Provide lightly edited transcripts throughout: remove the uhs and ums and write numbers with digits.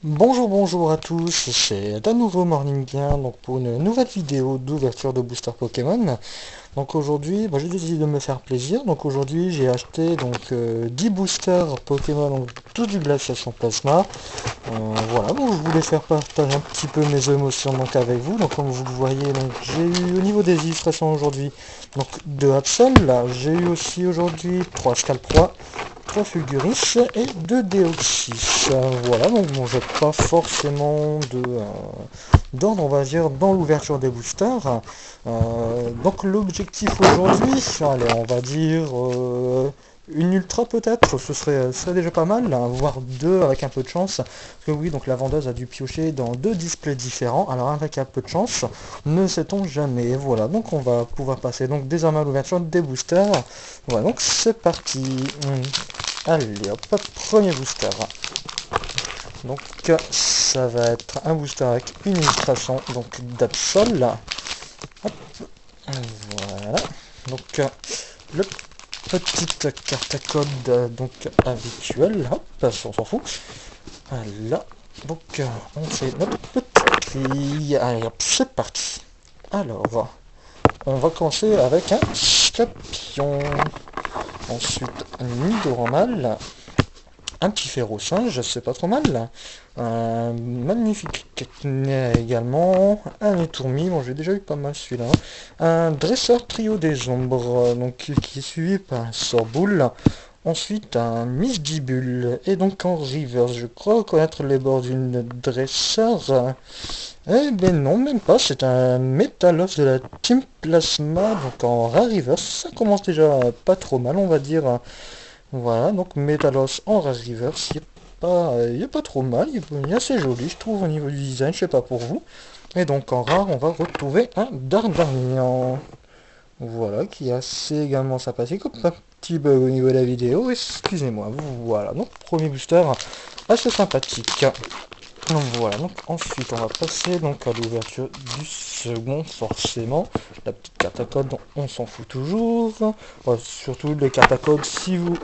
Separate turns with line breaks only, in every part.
Bonjour à tous, c'est à nouveau Morningien donc pour une nouvelle vidéo d'ouverture de booster Pokémon. Donc aujourd'hui, j'ai décidé de me faire plaisir. Donc aujourd'hui, j'ai acheté 10 boosters Pokémon, donc tous du Glaciation Plasma. Voilà, donc je voulais faire partager un petit peu mes émotions donc avec vous. Donc comme vous le voyez, donc j'ai eu au niveau des illustrations aujourd'hui donc 2 Absol, là j'ai eu aussi aujourd'hui 3 Scalproie, 3 Fulguris et 2 Deoxys. Voilà, donc bon, j'ai pas forcément d'ordre, on va dire, dans l'ouverture des boosters. Donc l'objectif aujourd'hui, allez, on va dire une ultra peut-être, ce serait déjà pas mal, hein, voire deux avec un peu de chance. Parce que oui, donc la vendeuse a dû piocher dans deux displays différents, alors avec un peu de chance, ne sait-on jamais. Voilà, donc on va pouvoir passer donc désormais à l'ouverture des boosters. Voilà, donc c'est parti. Allez hop, premier booster. Donc ça va être un booster avec une illustration donc d'Absol. Hop, voilà. Donc le petite carte à code donc habituelle. Hop, on s'en fout. Voilà. Donc on fait notre petite grille. Allez hop, c'est parti. Alors, on va commencer avec un Scapion. Ensuite, un Nidoranmal. Un petit Ferro-Singe, c'est pas trop mal. Un magnifique Cacnea également. Un Étourmi, bon j'ai déjà eu pas mal celui-là. Un Dresseur Trio des Ombres, donc qui est suivi par un Sorboule. Ensuite un Misdibule. Et donc en reverse, je crois reconnaître les bords d'une Dresseur. Eh ben non, même pas, c'est un Metalos de la Team Plasma, donc en rare reverse. Ça commence déjà pas trop mal, on va dire. Voilà, donc Metalos en Rare Reverse, il est pas trop mal, il est assez joli, je trouve, au niveau du design, je sais pas pour vous. Et donc en rare, on va retrouver un Dardarnian. Voilà, qui est assez également sympathique. Hop, un petit bug au niveau de la vidéo, excusez-moi. Voilà, donc premier booster assez sympathique. Donc voilà, donc ensuite on va passer donc à l'ouverture du second, forcément. La petite carte à code, on s'en fout toujours. Surtout les cartes à code, si vous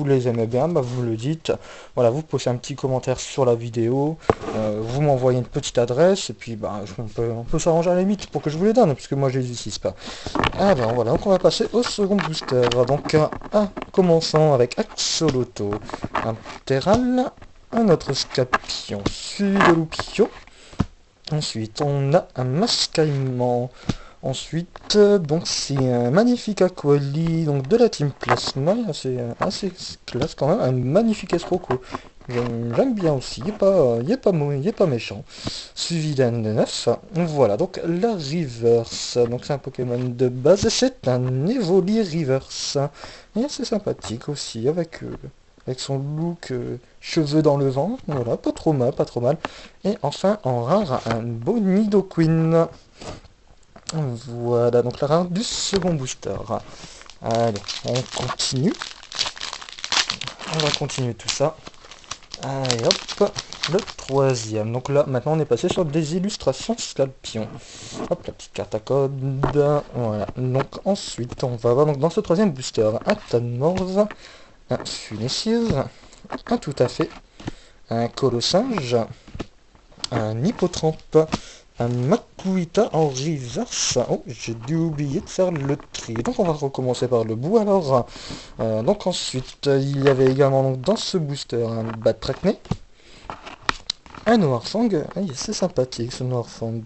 les aimez bien, vous me le dites. Voilà, vous posez un petit commentaire sur la vidéo, vous m'envoyez une petite adresse, et puis on peut s'arranger à la limite pour que je vous les donne, parce que moi je les utilise pas. Alors voilà, donc on va passer au second booster. Donc commençant avec Axoloto, un Terral, un autre Scapion Sudolupio. Ensuite, on a un Mascaïman. Ensuite, donc c'est un magnifique Aquali, donc de la Team Plasma, assez classe quand même, un magnifique Escroco. J'aime bien aussi, il est pas méchant. Suivi d'un 9. Voilà, donc la Reverse. Donc c'est un Pokémon de base, c'est un Evoli Reverse. Et c'est sympathique aussi, avec son look cheveux dans le vent. Voilà, pas trop mal, pas trop mal. Et enfin, en rare, un beau Nidoqueen. Voilà, donc la rare du second booster. Allez, on continue. On va continuer tout ça. Allez, hop, le troisième. Donc là, maintenant, on est passé sur des illustrations Scalpion. Hop, la petite carte à code. Voilà. Donc ensuite, on va avoir donc, dans ce troisième booster un Tanmorz, un Funessive, un Tout à fait, un Colossinge, un Hippotrampe, un Makuita en reverse. Oh, j'ai dû oublier de faire le tri. Donc on va recommencer par le bout alors. Donc ensuite, il y avait également donc, dans ce booster un Batracné, un Noirfang. Ah, c'est sympathique ce Noirfang.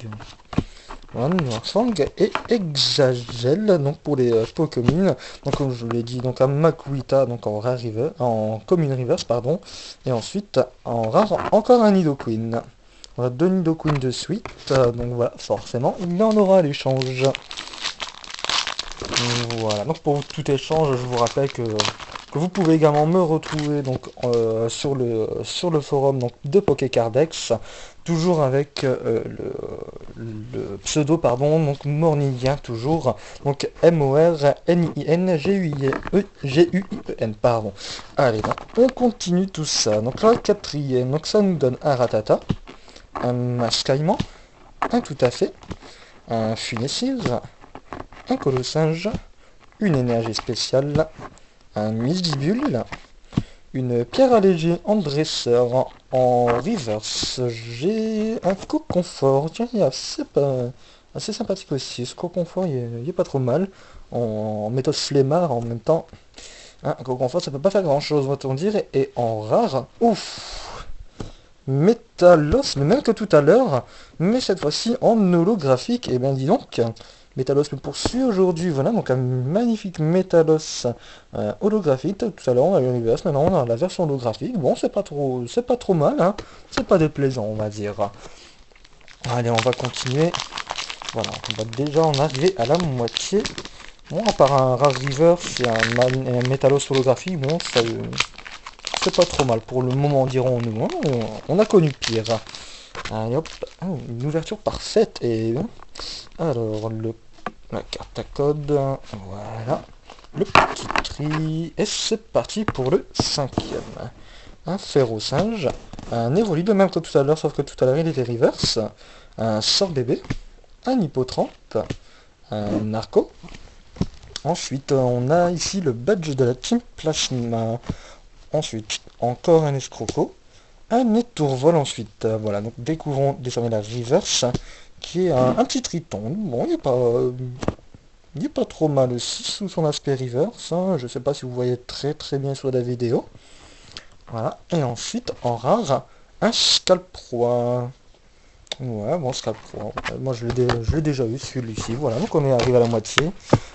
Un Noirfang et Exagel donc pour les Pokémon. Donc comme je vous l'ai dit, donc un Makuita donc en rare river, en commune reverse pardon. Et ensuite en rare encore un Nidoqueen. On a deux Nidoqueen de suite, donc voilà, forcément, il y en aura à l'échange. Voilà, donc pour tout échange, je vous rappelle que vous pouvez également me retrouver donc sur le forum donc, de Pokécardex, toujours avec le pseudo pardon, donc Morningien toujours, donc MORNINGUIEN, pardon. Allez, donc on continue tout ça. Donc là, le quatrième, donc ça nous donne un Ratata, un Mascaïman, un Tout à fait, un Funessive, un Colossinge, une énergie spéciale, un Misdibule, une pierre allégée en dresseur en reverse. J'ai un coconfort, tiens, il est assez sympathique aussi. Ce coconfort, il est pas trop mal. En méthode flemmard en même temps. Hein, un coconfort, ça peut pas faire grand chose, va-t-on dire. Et en rare, ouf, Métalos, mais même que tout à l'heure, mais cette fois-ci en holographique. Et bien dis donc, Métalos me poursuit aujourd'hui. Voilà, donc un magnifique Métalos holographique. Tout à l'heure on a l'univers, maintenant on a la version holographique. Bon, c'est pas trop mal, hein. C'est pas déplaisant, on va dire. Allez, on va continuer. Voilà, on va déjà en arriver à la moitié. Bon, à part un Rare Reverse et un Métalos holographique, bon, ça, c'est pas trop mal pour le moment, dirons-nous. Hein. On a connu pire. Allez hop, oh, une ouverture parfaite. Et alors, la carte à code, voilà. Le petit tri. Et c'est parti pour le cinquième. Un Ferro-Singe, un Évoli, de même que tout à l'heure, sauf que tout à l'heure il était reverse. Un Sort Bébé, un Hippotrampe, un Narco. Ensuite, on a ici le badge de la Team Plasma. Ensuite, encore un escroco, un étourvol ensuite. Voilà, donc découvrons désormais la reverse, qui est un petit triton. Bon, il est pas trop mal aussi sous son aspect reverse. Hein. Je sais pas si vous voyez très bien sur la vidéo. Voilà, et ensuite, en rare, un scalproie. Ouais, bon, scalproie. Moi, je l'ai déjà eu, celui-ci. Voilà, donc on est arrivé à la moitié.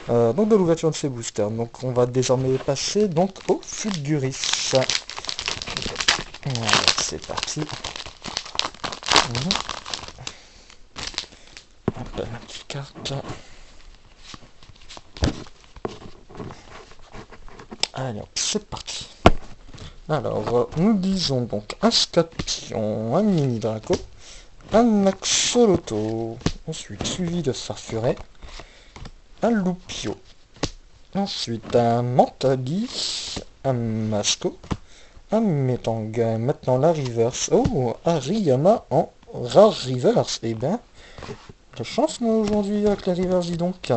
Donc de l'ouverture de ces boosters. Donc on va désormais passer donc au Fulguris. Voilà, c'est parti. Hop, la petite carte. Allez, c'est parti. Alors, nous disons donc un Scapion, un Mini Draco, un Axolotl, ensuite suivi de Farfuret, un Loupio, ensuite un Mantali, un Masco, un Metang, maintenant la Reverse. Oh, Hariyama en Rare Reverse. Eh ben, de chance moi aujourd'hui avec la Reverse, dis donc.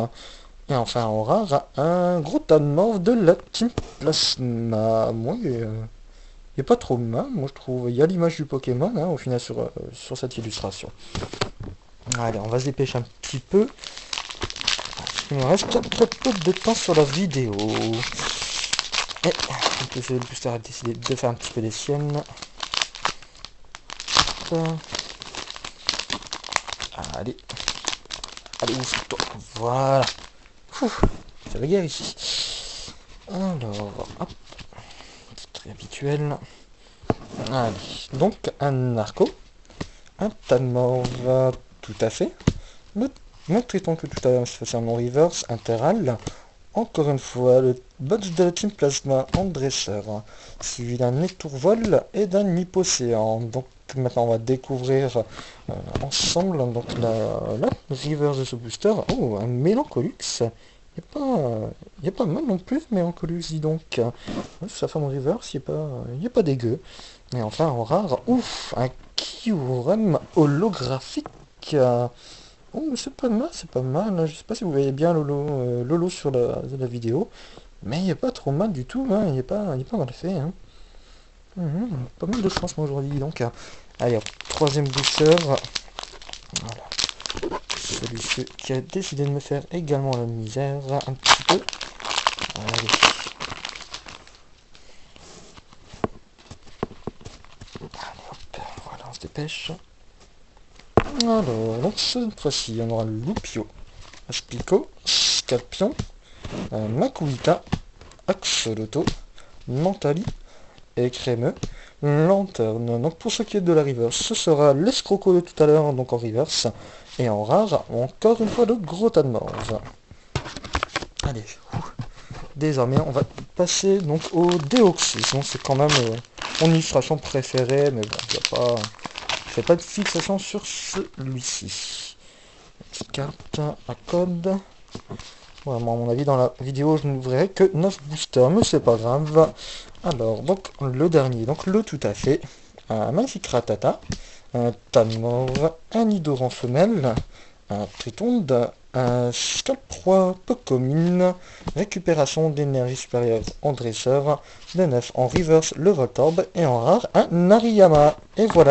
Et enfin en rare, un gros tas de morve de la Team Plasma. Moi, il est pas trop mal, moi je trouve. Il y a l'image du Pokémon hein, au final sur cette illustration. Allez, on va se dépêcher un petit peu. Il me reste très peu de temps sur la vidéo. Et le booster a décidé de faire un petit peu des siennes. Allez. Allez, ouf, toi. Voilà. Ça va guère ici. Alors, hop. C'est très habituel. Allez. Donc, un narco. Un Tanmorve, tout à fait. Le triton que tout à l'heure, c'est un non-reverse, un Terral. Encore une fois, le badge de la Team Plasma en dresseur, suivi d'un étourvol et d'un hypocéan. Donc maintenant on va découvrir ensemble donc la reverse de ce booster. Oh, un Mélancolux. Il est pas mal non plus, Mélancolux, dis donc. Sa forme reverse, il est pas dégueu. Et enfin en rare, ouf, un Kyurem holographique. Oh, mais c'est pas mal, c'est pas mal. Je sais pas si vous voyez bien Lolo sur la vidéo, mais il est pas trop mal du tout, hein. Il est pas mal fait. Hein. Pas mal de chance moi aujourd'hui, donc. Allez, hop, troisième booster. Voilà. Celui-ci qui a décidé de me faire également la misère, un petit peu. Allez. Allez, hop, voilà, on se dépêche. Alors, donc cette fois-ci, on aura le Loupio, Aspico, Scapion, Makuita, Axolotl, Mantali et Crémeux, Lanterne. Donc pour ce qui est de la reverse, ce sera l'escroco de tout à l'heure, donc en reverse, et en rare, encore une fois le gros tas de morve. Allez, désormais on va passer donc au Deoxys. Donc c'est quand même mon illustration préférée, mais bon, il n'y a pas... Je fais pas de fixation sur celui-ci. Carte à code. Vraiment, à mon avis, dans la vidéo, je n'ouvrirai que 9 boosters, mais c'est pas grave. Alors, donc, le dernier, donc le tout à fait. Un magnifique Ratata, un Tanmorve, un Nidoran femelle, un Tritonde, un Scalp-Roi Pocomine, récupération d'énergie supérieure en dresseur, de 9 en reverse le Voltorb, et en rare un Nariyama. Et voilà.